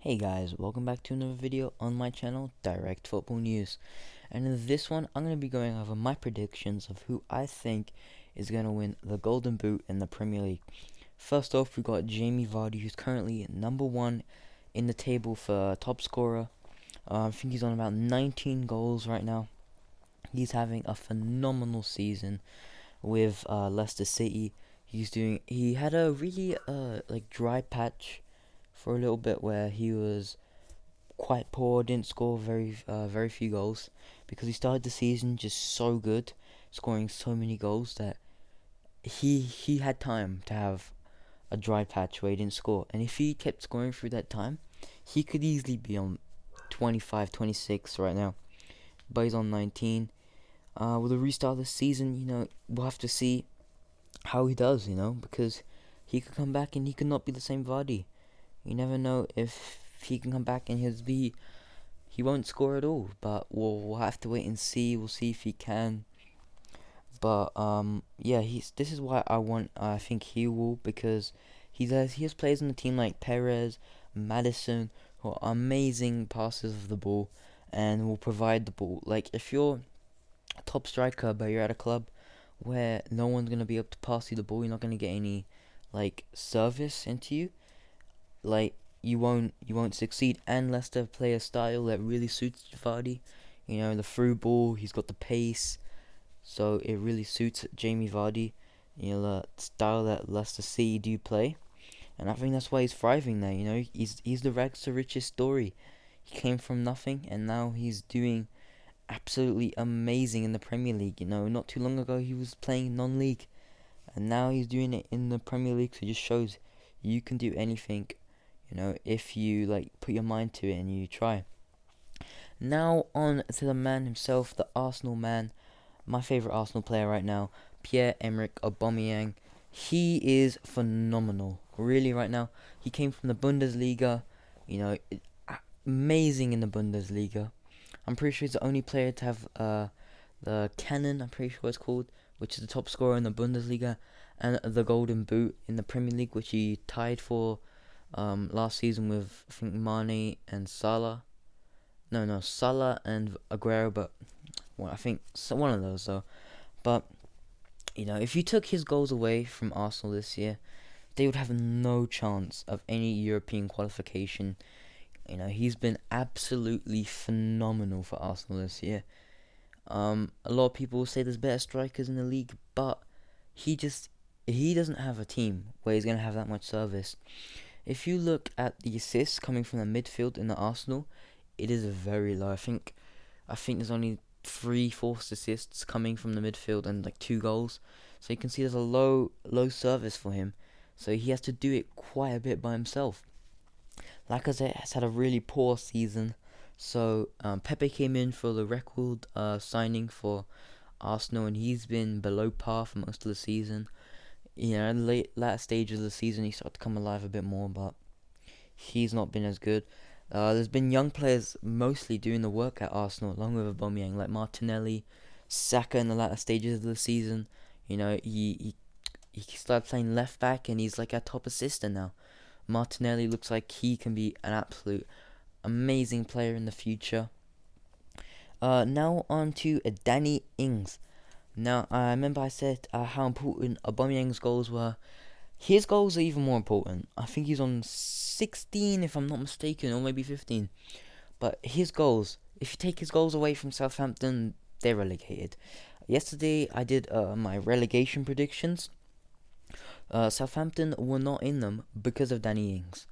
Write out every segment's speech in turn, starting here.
Hey guys, welcome back to another video on my channel, Direct Football News. And in this one, I'm going to be going over my predictions of who I think is going to win the Golden Boot in the Premier League. First off, we got Jamie Vardy, who's currently number one in the table for top scorer. I think he's on about 19 goals right now. He's having a phenomenal season with Leicester City. He had a really dry patch for a little bit where he was quite poor, didn't score very few goals, because he started the season just so good, scoring so many goals that he had time to have a dry patch where he didn't score. And if he kept scoring through that time, he could easily be on 25, 26 right now. But he's on 19. With the restart of the season, we'll have to see how he does, because he could come back and he could not be the same Vardy. You never know if he can come back and he won't score at all. But we'll have to wait and see. We'll see if he can. But yeah, this is why I think he will, because he has players on the team like Perez, Madison, who are amazing passers of the ball and will provide the ball. Like, if you're a top striker but you're at a club where no one's gonna be able to pass you the ball, you're not gonna get any service into you. You won't succeed. And Leicester play a style that really suits Vardy. The through ball, he's got the pace, so it really suits Jamie Vardy. The style that Leicester City do play, and I think that's why he's thriving there. He's the rags to riches story. He came from nothing, and now he's doing absolutely amazing in the Premier League. Not too long ago he was playing non-league, and now he's doing it in the Premier League. So it just shows you can do anything, if you put your mind to it and you try. Now on to the man himself, the Arsenal man, my favorite Arsenal player right now, Pierre Emerick Aubameyang. He is phenomenal, really, right now. He came from the Bundesliga, amazing in the Bundesliga. I'm pretty sure he's the only player to have the cannon, I'm pretty sure it's called, which is the top scorer in the Bundesliga, and the Golden Boot in the Premier League, which he tied for last season with, I think, Mane and Salah. No, Salah and Aguero, but I think one of those though. But if you took his goals away from Arsenal this year, they would have no chance of any European qualification. He's been absolutely phenomenal for Arsenal this year. A lot of people say there's better strikers in the league, but he doesn't have a team where he's gonna have that much service. If you look at the assists coming from the midfield in the Arsenal, it is very low. I think there's only 3 forced assists coming from the midfield and 2 goals. So you can see there's a low service for him. So he has to do it quite a bit by himself. Lacazette has had a really poor season. So Pepe came in for the record signing for Arsenal, and he's been below par for most of the season. In the latter stage of the season, he started to come alive a bit more, but he's not been as good. There's been young players mostly doing the work at Arsenal, along with Aubameyang, like Martinelli, Saka in the latter stages of the season. He started playing left back, and he's like a top assister now. Martinelli looks like he can be an absolute amazing player in the future. Now on to Danny Ings. Now, I remember I said how important Aubameyang's goals were. His goals are even more important. I think he's on 16, if I'm not mistaken, or maybe 15. But his goals, if you take his goals away from Southampton, they're relegated. Yesterday, I did my relegation predictions. Southampton were not in them because of Danny Ings.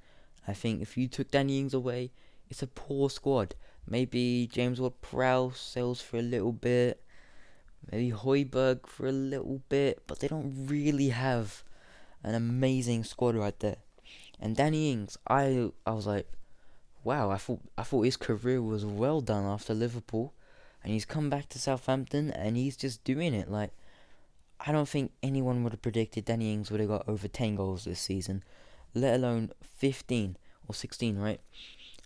I think if you took Danny Ings away, it's a poor squad. Maybe James Ward-Prowse sails for a little bit. Maybe Højbjerg for a little bit, but they don't really have an amazing squad right there. And Danny Ings, I was like, wow, I thought his career was well done after Liverpool, and he's come back to Southampton and he's just doing it. I don't think anyone would have predicted Danny Ings would have got over 10 goals this season, let alone 15 or 16, right?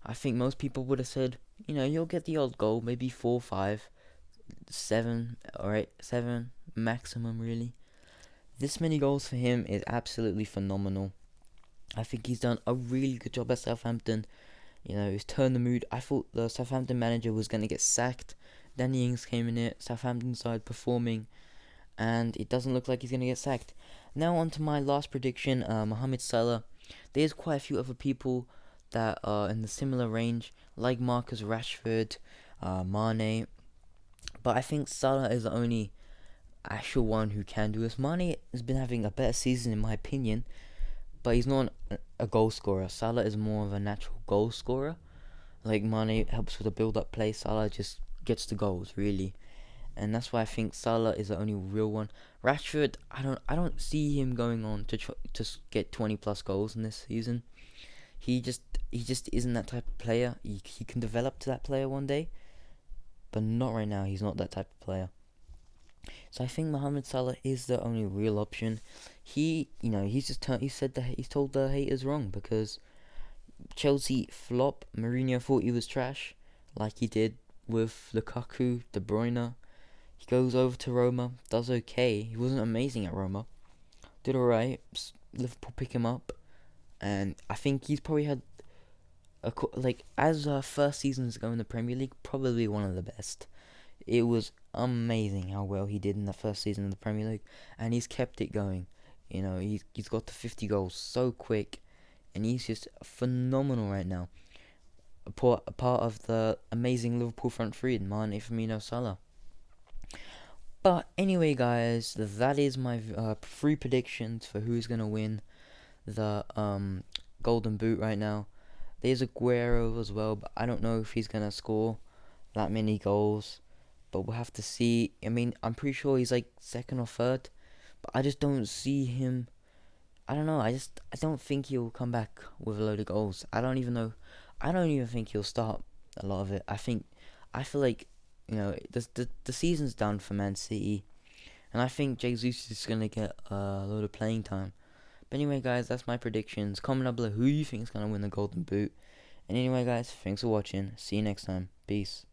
I think most people would have said, you'll get the odd goal, maybe 4, 5. 7, alright, 7 maximum, really. This many goals for him is absolutely phenomenal. I think he's done a really good job at Southampton. He's turned the mood. I thought the Southampton manager was going to get sacked. Danny Ings came in it. Southampton side performing, and it doesn't look like he's going to get sacked. Now on to my last prediction, Mohamed Salah. There's quite a few other people that are in the similar range, like Marcus Rashford, Mane, but I think Salah is the only actual one who can do this. Mane has been having a better season in my opinion, but he's not a goal scorer. Salah is more of a natural goal scorer. Like Mane helps with the build-up play, Salah just gets the goals really, and that's why I think Salah is the only real one. Rashford, I don't see him going on to get 20 plus goals in this season. He just isn't that type of player. He can develop to that player one day, but not right now. He's not that type of player. So I think Mohamed Salah is the only real option. He's told the haters wrong, because Chelsea flop. Mourinho thought he was trash, like he did with Lukaku, De Bruyne. He goes over to Roma, does okay. He wasn't amazing at Roma, did alright. Liverpool pick him up, and I think he's probably had as first seasons go in the Premier League, probably one of the best. It was amazing how well he did in the first season of the Premier League, and he's kept it going. He's got to 50 goals so quick, and he's just phenomenal right now. A part of the amazing Liverpool front three: Mane, Firmino, Salah. But anyway, guys, that is my 3 predictions for who's gonna win the Golden Boot right now. There's Aguero as well, but I don't know if he's gonna score that many goals. But we'll have to see. I mean, I'm pretty sure he's like second or third, but I just don't see him. I don't know. I don't think he'll come back with a load of goals. I don't even know. I don't even think he'll start a lot of it. I feel like the season's done for Man City, and I think Jesus is gonna get a load of playing time. But anyway, guys, that's my predictions. Comment down below who you think is gonna win the Golden Boot. And anyway, guys, thanks for watching. See you next time. Peace.